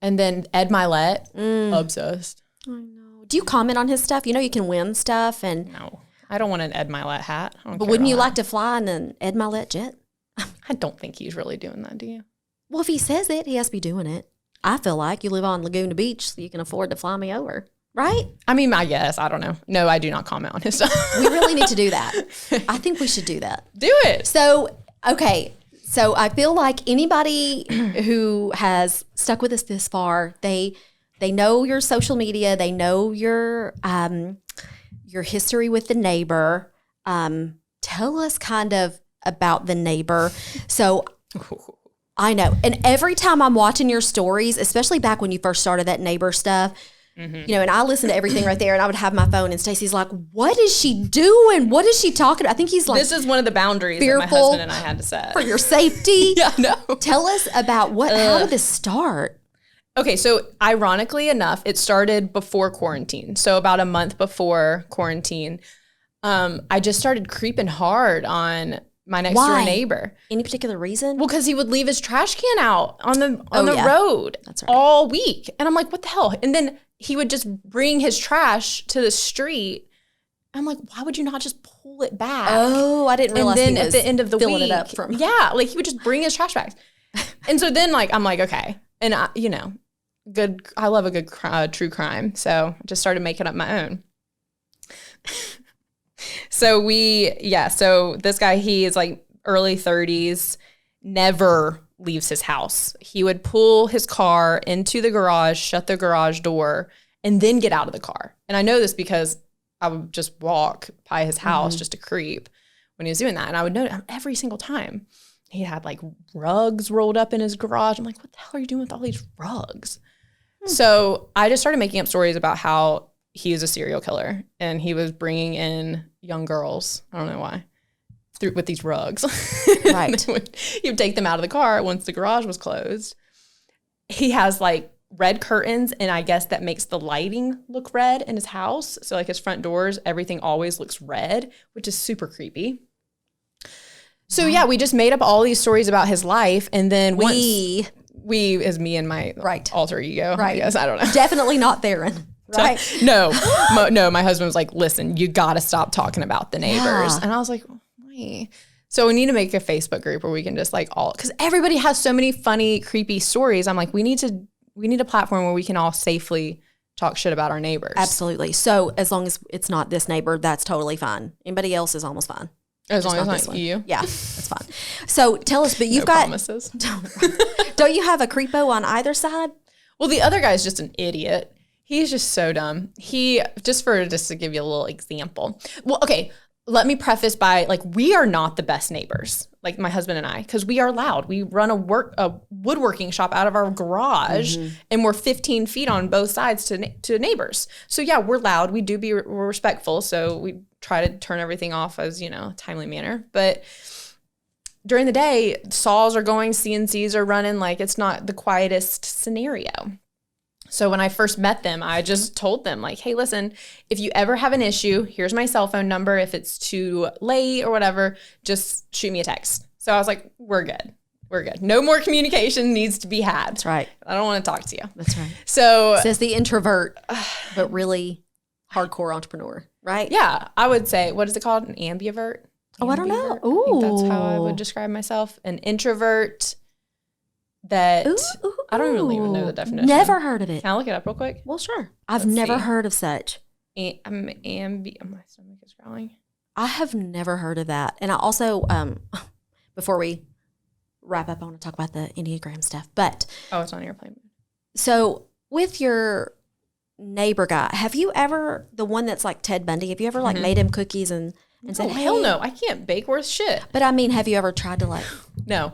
And then Ed Milet, obsessed. I know. Do you comment on his stuff? You know you can win stuff. And no, I don't want an Ed Milet hat. But wouldn't you like to fly in an Ed Milet jet? I don't think he's really doing that, do you? Well, if he says it, he has to be doing it. I feel like you live on Laguna Beach, so you can afford to fly me over, right? I mean, I guess. I don't know. No, I do not comment on his stuff. We really need to do that. I think we should do that. Do it. So, okay. So I feel like anybody who has stuck with us this far, they know your social media. They know your history with the neighbor. Tell us kind of about the neighbor. So I know. And every time I'm watching your stories, especially back when you first started that neighbor stuff, you know, and I listened to everything right there, and I would have my phone, and Stacey's like, what is she doing? What is she talking about? I think he's like, this is one of the boundaries that my husband and I had to set. For your safety. Yeah, no. Tell us about how did this start? Okay, so ironically enough, it started before quarantine. So about a month before quarantine, I just started creeping hard on my next door neighbor. Any particular reason? Well, because he would leave his trash can out on the road all week. And I'm like, what the hell? And then he would just bring his trash to the street. I'm like, why would you not just pull it back? Oh, I didn't realize and then he was at the end of the filling week, it up from. Yeah, like he would just bring his trash bags. And so then I'm like, okay. And I love a good true crime. So I just started making up my own. So this guy, he is like early 30s, never leaves his house. He would pull his car into the garage, shut the garage door, and then get out of the car. And I know this because I would just walk by his house just to creep when he was doing that. And I would notice every single time he had like rugs rolled up in his garage. I'm like, what the hell are you doing with all these rugs? So I just started making up stories about how he was a serial killer and he was bringing in young girls. I don't know why. With these rugs. Right. He would take them out of the car once the garage was closed. He has like red curtains, and I guess that makes the lighting look red in his house. So like his front doors, everything always looks red, which is super creepy. So yeah, we just made up all these stories about his life, and then we as me and my alter ego. Right. I guess. I don't know. Definitely not Theron. Right. No, my husband was like, listen, you got to stop talking about the neighbors. Yeah. And I was like, why? So we need to make a Facebook group where we can just like because everybody has so many funny, creepy stories. I'm like, we need a platform where we can all safely talk shit about our neighbors. Absolutely. So as long as it's not this neighbor, that's totally fine. Anybody else is almost fine. As long as not it's not you. Yeah, that's fine. So tell us, but you've No got promises. Don't you have a creepo on either side? Well, the other guy's just an idiot. He's just so dumb. Just to give you a little example. Well, okay, let me preface by like, we are not the best neighbors, like my husband and I, because we are loud. We run a woodworking shop out of our garage, and we're 15 feet on both sides to neighbors. So yeah, we're loud. We do we're respectful. So we try to turn everything off as, a timely manner. But during the day, saws are going, CNCs are running, like it's not the quietest scenario. So when I first met them, I just told them like, hey, listen, if you ever have an issue, here's my cell phone number. If it's too late or whatever, just shoot me a text. So I was like, we're good. We're good. No more communication needs to be had. That's right. I don't want to talk to you. That's right. So says the introvert, but really hardcore entrepreneur, right? Yeah. I would say, what is it called? An ambivert? Oh, I don't know. I think that's how I would describe myself. An introvert that I don't really even know the definition. Never heard of it. Can I look it up real quick? Well, sure. I've never heard of such. My stomach is growling. I have never heard of that. And I also, before we wrap up, I want to talk about the Enneagram stuff. But it's on airplane mode. So with your neighbor guy, have you ever, the one that's like Ted Bundy, have you ever like made him cookies and said, hey? Hell no, I can't bake worth shit. But I mean, have you ever tried to like? No.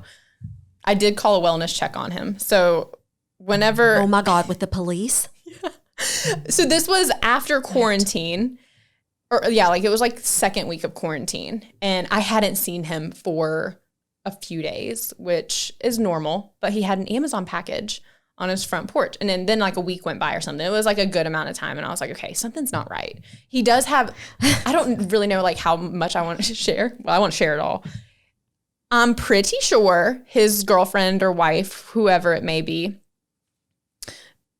I did call a wellness check on him. So whenever. Oh my God, with the police? So this was after quarantine. It was like second week of quarantine. And I hadn't seen him for a few days, which is normal. But he had an Amazon package on his front porch. And then like a week went by or something. It was like a good amount of time. And I was like, okay, something's not right. He does have, I don't really know like how much I want to share. Well, I want to share it all. I'm pretty sure his girlfriend or wife, whoever it may be,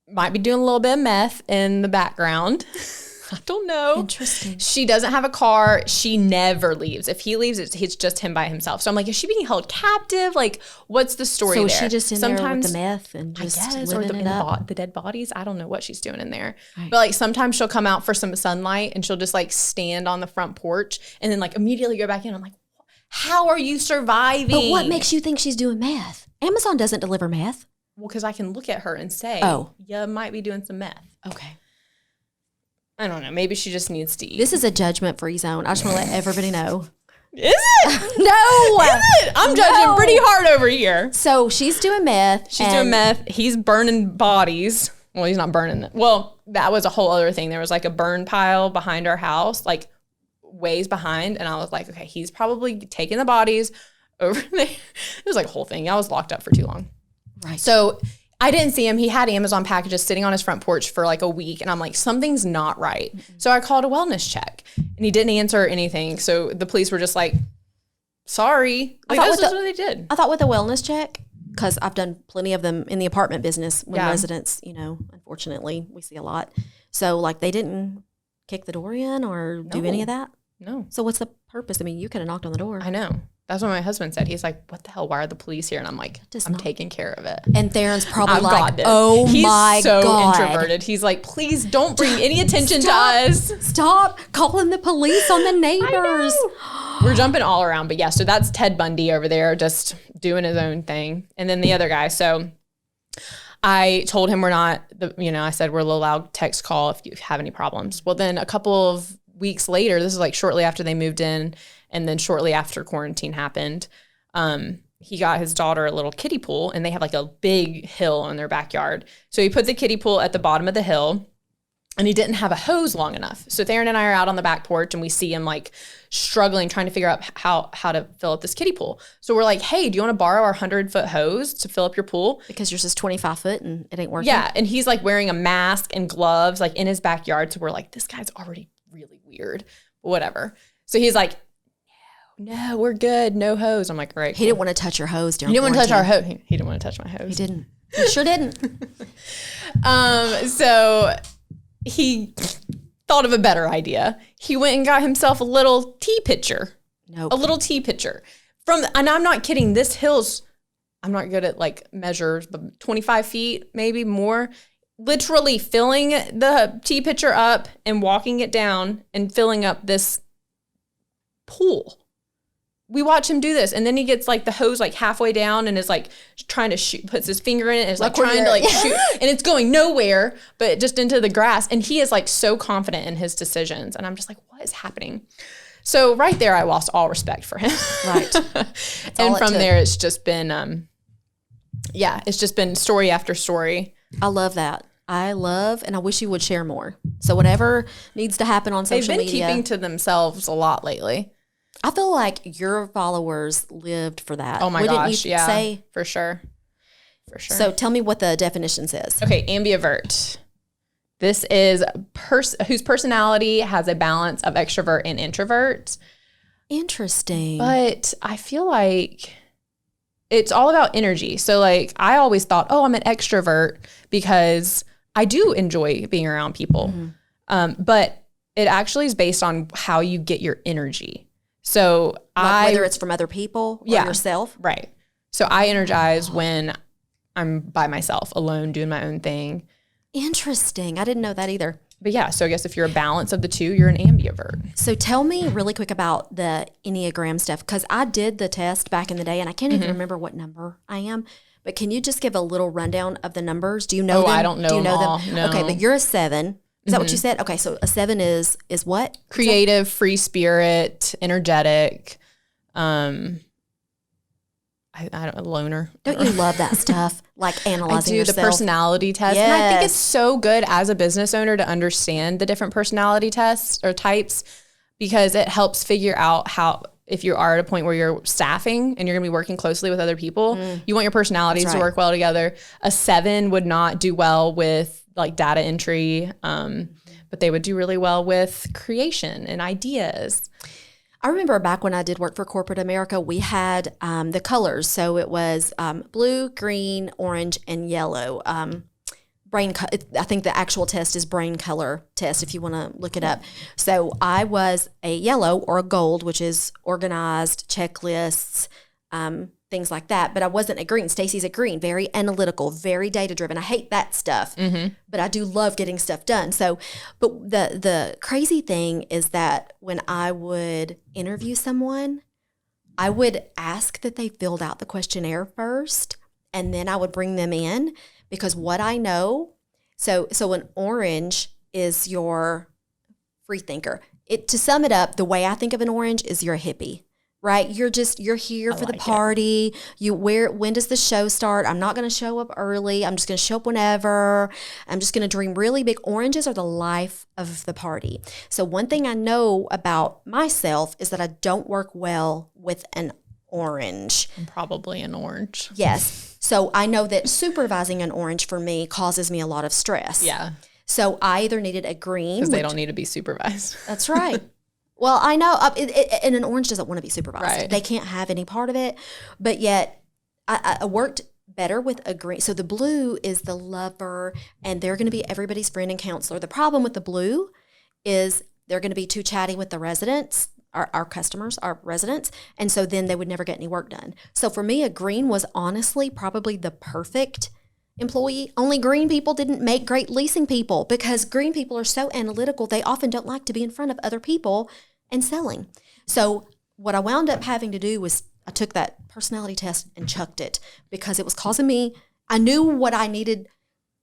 might be doing a little bit of meth in the background. I don't know. Interesting. She doesn't have a car. She never leaves. If he leaves, it's just him by himself. So I'm like, is she being held captive? Like, what's the story there? So is she just in there with the meth and just living it up? The dead bodies? I don't know what she's doing in there. Right. But like sometimes she'll come out for some sunlight and she'll just like stand on the front porch and then like immediately go back in. I'm like, how are you surviving? But what makes you think she's doing meth? Amazon doesn't deliver meth. Well, because I can look at her and say, you might be doing some meth. Okay. I don't know. Maybe she just needs to eat. This is a judgment-free zone. I just want to let everybody know. Is it? No. Is it? I'm judging pretty hard over here. So she's doing meth. She's doing meth. He's burning bodies. Well, he's not burning them. Well, that was a whole other thing. There was like a burn pile behind our house, like ways behind. And I was like, okay, he's probably taking the bodies over there. It was like a whole thing. I was locked up for too long. Right. So I didn't see him. He had Amazon packages sitting on his front porch for like a week. And I'm like, something's not right. Mm-hmm. So I called a wellness check and he didn't answer anything. So the police were just like, sorry. Like, that's just what they did. I thought with a wellness check, because I've done plenty of them in the apartment business when residents, unfortunately we see a lot. So like they didn't kick the door in or do any of that? No. So what's the purpose? I mean, you could have knocked on the door. I know. That's what my husband said. He's like, what the hell? Why are the police here? And I'm like, I'm taking care of it. And Theron's probably I've like, got this. oh He's my so God. introverted. He's like, please don't bring any attention to us. Stop calling the police on the neighbors. We're jumping all around. But yeah, so that's Ted Bundy over there just doing his own thing. And then the other guy. So I told him I said we'll allow text call if you have any problems. Well, then a couple of weeks later, this is like shortly after they moved in and then shortly after quarantine happened, he got his daughter a little kiddie pool and they have like a big hill in their backyard. So he put the kiddie pool at the bottom of the hill and he didn't have a hose long enough. So Theron and I are out on the back porch and we see him like struggling, trying to figure out how to fill up this kiddie pool. So we're like, hey, do you want to borrow our 100-foot hose to fill up your pool? Because yours is 25 foot and it ain't working. Yeah. And he's like wearing a mask and gloves like in his backyard. So we're like, this guy's already really weird, but whatever. So he's like, no, we're good. No hose. I'm like, all right. He didn't want to touch your hose during He didn't want to touch our quarantine. hose. He didn't want to touch my hose. He didn't. He sure didn't. So he thought of a better idea. He went and got himself a little tea pitcher. Nope. A little tea pitcher. And I'm not kidding, this hill's, I'm not good at like measures, but 25 feet, maybe more. Literally filling the tea pitcher up and walking it down and filling up this pool. We watch him do this, and then he gets like the hose like halfway down and is like trying to shoot, puts his finger in it and is like trying to like shoot, and it's going nowhere but just into the grass. And he is like so confident in his decisions, and I'm just like, what is happening? So right there, I lost all respect for him. Right. And from there, it's just been, it's just been story after story. I love that. And I wish you would share more. So whatever needs to happen on social media. They've been keeping to themselves a lot lately. I feel like your followers lived for that. Oh my gosh, you say? For sure. For sure. So tell me what the definition says. Okay, ambivert. This is whose personality has a balance of extrovert and introvert. Interesting. But I feel like it's all about energy. So like I always thought, oh, I'm an extrovert because I do enjoy being around people. Mm-hmm. But it actually is based on how you get your energy. So whether it's from other people or yourself. Right. So I energize when I'm by myself, alone, doing my own thing. Interesting. I didn't know that either. But yeah, so I guess if you're a balance of the two, you're an ambivert. So tell me really quick about the Enneagram stuff, because I did the test back in the day and I can't even remember what number I am. But can you just give a little rundown of the numbers? Do you know them? I don't know them all. No. Okay, but you're a 7. Is that what you said? Okay, so a 7 is what? Creative, free spirit, energetic, I don't loner. Don't you love that stuff? Like analyzing yourself? The personality test. Yes. And I think it's so good as a business owner to understand the different personality tests or types, because it helps figure out how, if you are at a point where you're staffing and you're going to be working closely with other people, you want your personalities to work well together. A 7 would not do well with like data entry, but they would do really well with creation and ideas. I remember back when I did work for corporate America, we had the colors. So it was blue, green, orange, and yellow. I think the actual test is brain color test if you want to look it up. So I was a yellow or a gold, which is organized, checklists, things like that. But I wasn't a green. Stacy's a green, very analytical, very data driven. I hate that stuff, but I do love getting stuff done. So, but the crazy thing is that when I would interview someone, I would ask that they filled out the questionnaire first, and then I would bring them in, because what I know, so an orange is your free thinker. To sum it up, the way I think of an orange is you're a hippie. Right? You're here for the party. When does the show start? I'm not going to show up early. I'm just going to show up whenever. I'm just going to dream really big. Oranges are the life of the party. So one thing I know about myself is that I don't work well with an orange. I'm probably an orange. Yes. So I know that supervising an orange for me causes me a lot of stress. Yeah. So I either needed a green. Because they don't need to be supervised. That's right. Well, I know, and an orange doesn't want to be supervised. Right. They can't have any part of it. But yet, I worked better with a green. So the blue is the lover, and they're going to be everybody's friend and counselor. The problem with the blue is they're going to be too chatty with the residents, our customers, our residents, and so then they would never get any work done. So for me, a green was honestly probably the perfect employee. Only green people didn't make great leasing people, because green people are so analytical. They often don't like to be in front of other people and selling. So what I wound up having to do was I took that personality test and chucked it, because it was causing me, I knew what I needed.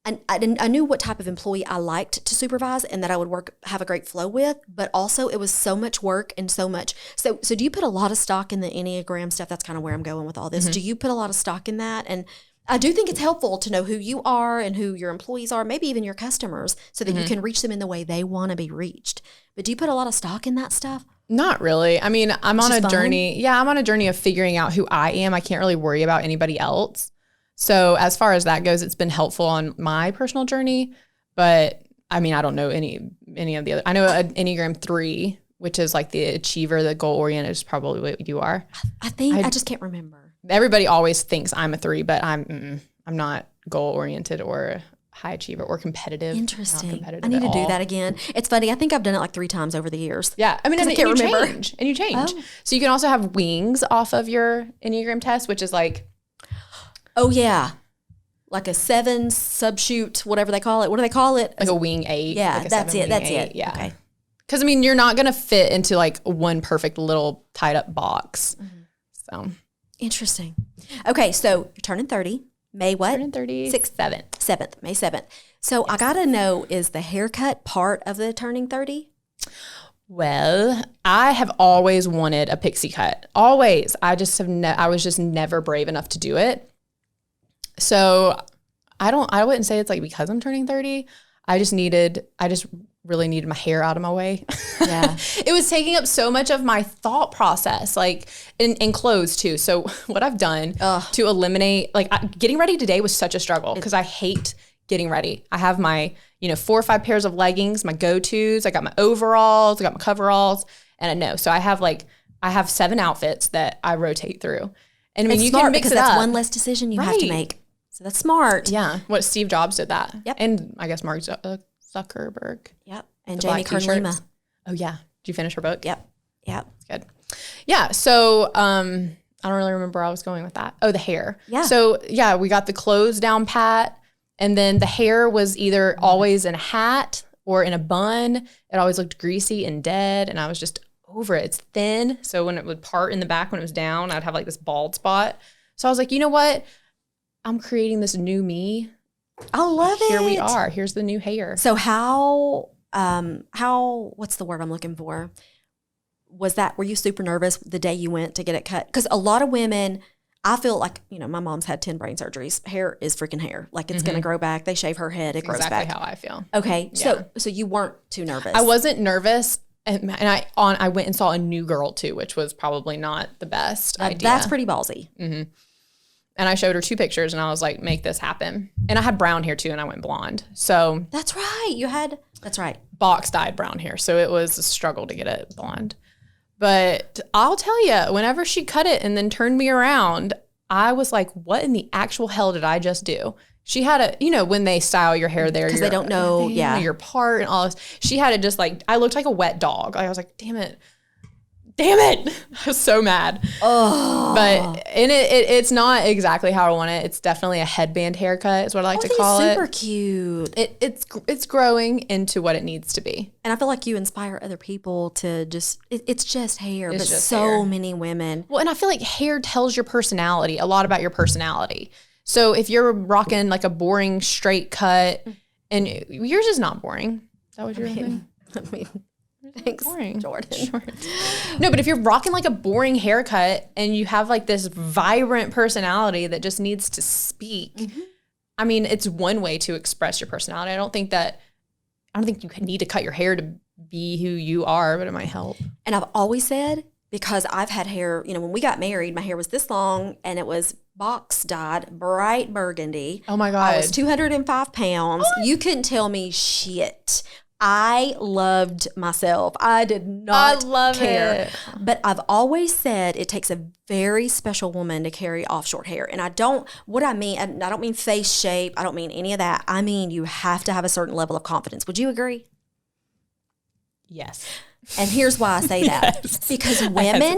And I knew what type of employee I liked to supervise and that I would have a great flow with, but also it was so much work and so much. So do you put a lot of stock in the Enneagram stuff? That's kind of where I'm going with all this. Do you put a lot of stock in that? And I do think it's helpful to know who you are and who your employees are, maybe even your customers, so that you can reach them in the way they want to be reached. But do you put a lot of stock in that stuff? Not really. I mean, I'm on a journey. Yeah, I'm on a journey of figuring out who I am. I can't really worry about anybody else. So as far as that goes, it's been helpful on my personal journey. But I mean, I don't know any of the other. I know an Enneagram 3 which is like the achiever, the goal oriented is probably what you are. I think I just can't remember. Everybody always thinks I'm a 3, but I'm not goal oriented or high achiever or competitive. Interesting. I need to do that again. It's funny. I think I've done it like 3 times over the years. Yeah. I mean, and I can't remember. You change. Oh. So you can also have wings off of your Enneagram test, which is like. Oh, yeah. Like a 7 subshoot, whatever they call it. What do they call it? Like a wing 8. Yeah, like that's it. That's 8. it. Yeah. Okay. Because, I mean, you're not going to fit into like one perfect little tied up box. Mm-hmm. So. Interesting. Okay. So you're turning 30. May what? Turning 30. 7th. May 7th. So yes. I got to know, is the haircut part of the turning 30? Well, I have always wanted a pixie cut. Always. I was just never brave enough to do it. So I wouldn't say it's like because I'm turning 30. I just really needed my hair out of my way. Yeah. It was taking up so much of my thought process, like in clothes too. So what I've done to eliminate, like getting ready today was such a struggle because I hate getting ready. I have my, 4 or 5 pairs of leggings, my go-tos. I got my overalls, I got my coveralls, and I know. So I have 7 outfits that I rotate through. And I mean, you can mix it up. That's one less decision you have to make. So that's smart. Yeah. What Steve Jobs did that. Yep. And I guess Mark Zuckerberg. Yep. And Jamie Kern Lima. Oh yeah. Did you finish her book? Yep. Good. Yeah. So I don't really remember where I was going with that. Oh, the hair. Yeah. So yeah, we got the clothes down pat, and then the hair was either always in a hat or in a bun. It always looked greasy and dead, and I was just over it. It's thin, so when it would part in the back when it was down, I'd have like this bald spot. So I was like, you know what? I'm creating this new me. I love it. Here we are. Here's the new hair. So how what's the word I'm looking for? Were you super nervous the day you went to get it cut? Because a lot of women, I feel like, my mom's had 10 brain surgeries. Hair is freaking hair. Like it's going to grow back. They shave her head. It grows back. Exactly how I feel. Okay. Yeah. So you weren't too nervous. I wasn't nervous. And I went and saw a new girl too, which was probably not the best idea. That's pretty ballsy. Mm-hmm. And I showed her 2 pictures and I was like, make this happen. And I had brown hair too and I went blonde. So that's right. That's right. Box dyed brown hair. So it was a struggle to get it blonde. But I'll tell you, whenever she cut it and then turned me around, I was like, what in the actual hell did I just do? She had when they style your hair there. Because they don't know, your part and all this. She had it just like, I looked like a wet dog. I was like, damn it. I was so mad. Oh. But it's not exactly how I want it. It's definitely a headband haircut is what I like to call it. Super cute. It's growing into what it needs to be. And I feel like you inspire other people to just, it's just hair, but just so hair. many women. Well, and I feel like hair tells your personality, a lot about your personality. So if you're rocking like a boring straight cut, and yours is not boring. Is that what you're saying? I mean, thanks, boring. Jordan. No, but if you're rocking like a boring haircut and you have like this vibrant personality that just needs to speak, I mean, it's one way to express your personality. I don't think you need to cut your hair to be who you are, but it might help. And I've always said, because I've had hair, when we got married, my hair was this long and it was box dyed, bright burgundy. Oh my God. I was 205 pounds. What? You couldn't tell me shit. I loved myself. I did not care. It. But I've always said it takes a very special woman to carry off short hair. And I don't mean face shape. I don't mean any of that. I mean, you have to have a certain level of confidence. Would you agree? Yes. And here's why I say that. Yes. Because women,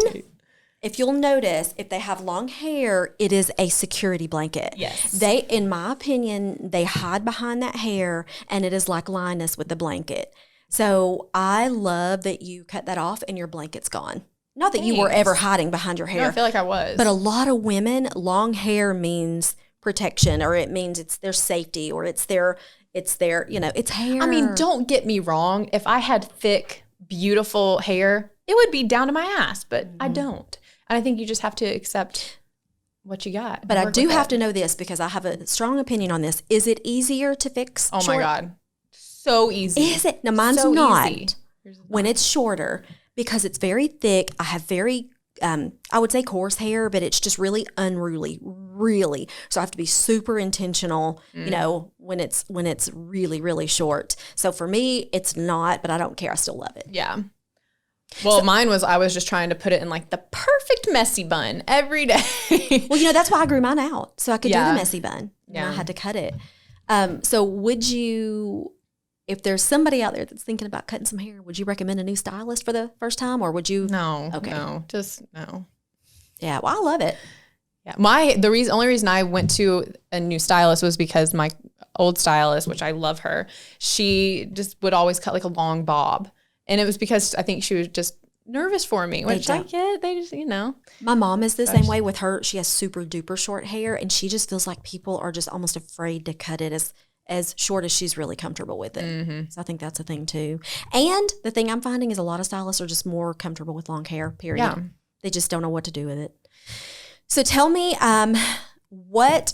if you'll notice, if they have long hair, it is a security blanket. Yes. They, in my opinion, they hide behind that hair, and it is like Linus with the blanket. So I love that you cut that off and your blanket's gone. Not that you were ever hiding behind your hair. No, I feel like I was. But a lot of women, long hair means protection, or it means it's their safety, or it's their, it's hair. I mean, don't get me wrong. If I had thick, beautiful hair, it would be down to my ass, but I don't. And I think you just have to accept what you got. But I do have to know this because I have a strong opinion on this. Is it easier to fix short? Oh my God. So easy. Is it? Now, mine's so not. Easy. When it's shorter, because it's very thick, I have very, I would say coarse hair, but it's just really unruly, really. So I have to be super intentional, when it's really, really short. So for me, it's not, but I don't care. I still love it. Yeah. Well, mine was, I was just trying to put it in like the perfect messy bun every day. Well, that's why I grew mine out. So I could do the messy bun. Yeah. I had to cut it. So would you, if there's somebody out there that's thinking about cutting some hair, would you recommend a new stylist for the first time, or would you? No. Okay. No. Just no. Yeah. Well, I love it. Yeah. Only reason I went to a new stylist was because my old stylist, which I love her, she just would always cut like a long bob. And it was because I think she was just nervous for me, which I get. They just, My mom is the same way with her. She has super duper short hair, and she just feels like people are just almost afraid to cut it as short as she's really comfortable with it. Mm-hmm. So I think that's a thing too. And the thing I'm finding is a lot of stylists are just more comfortable with long hair, period. Yeah. They just don't know what to do with it. So tell me,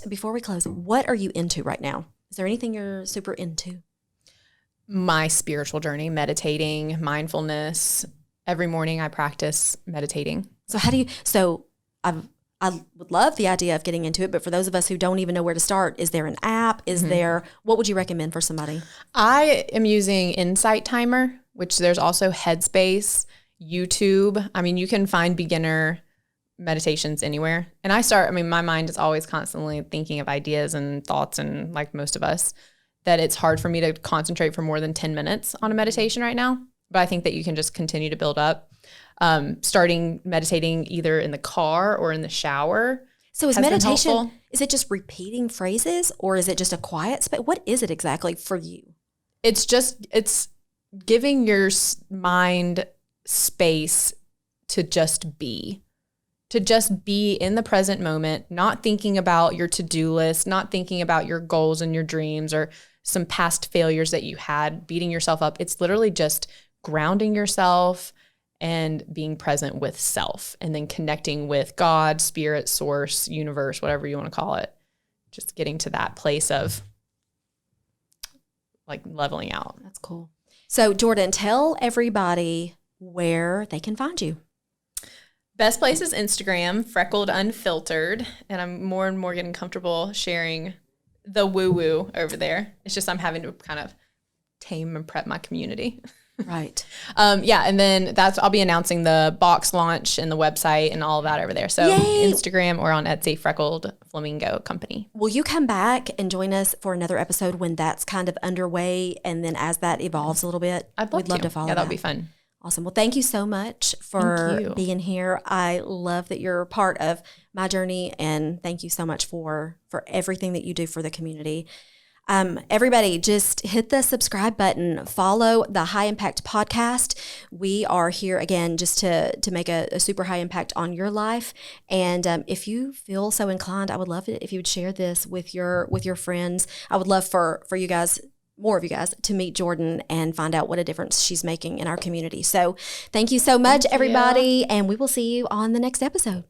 before we close, what are you into right now? Is there anything you're super into? My spiritual journey, meditating, mindfulness. Every morning I practice meditating. So I would love the idea of getting into it, but for those of us who don't even know where to start, is there an app? What would you recommend for somebody? I am using Insight Timer, which there's also Headspace, YouTube. I mean, you can find beginner meditations anywhere. And my mind is always constantly thinking of ideas and thoughts, and like most of us, that it's hard for me to concentrate for more than 10 minutes on a meditation right now. But I think that you can just continue to build up. Starting meditating either in the car or in the shower. So is meditation, is it just repeating phrases, or is it just a quiet space? What is it exactly for you? It's giving your mind space to just be. To just be in the present moment, not thinking about your to-do list, not thinking about your goals and your dreams or some past failures that you had, beating yourself up. It's literally just grounding yourself and being present with self, and then connecting with God, spirit, source, universe, whatever you want to call it. Just getting to that place of like leveling out. That's cool. So Jordan, tell everybody where they can find you. Best place is Instagram, Freckled Unfiltered, and I'm more and more getting comfortable sharing the woo-woo over there. It's just I'm having to kind of tame and prep my community. Right. And then I'll be announcing the box launch and the website and all of that over there. So Yay! Instagram or on Etsy, Freckled Flamingo Company. Will you come back and join us for another episode when that's kind of underway, and then as that evolves a little bit? We'd love to follow that. Yeah, that'll be fun. Awesome. Well, thank you so much for being here. I love that you're part of my journey, and thank you so much for everything that you do for the community. Everybody, just hit the subscribe button. Follow the High Impact Podcast. We are here again just to make a super high impact on your life. And if you feel so inclined, I would love it if you would share this with your friends. I would love for you guys, more of you guys, to meet Jordan and find out what a difference she's making in our community. So thank you so much, everybody, and we will see you on the next episode.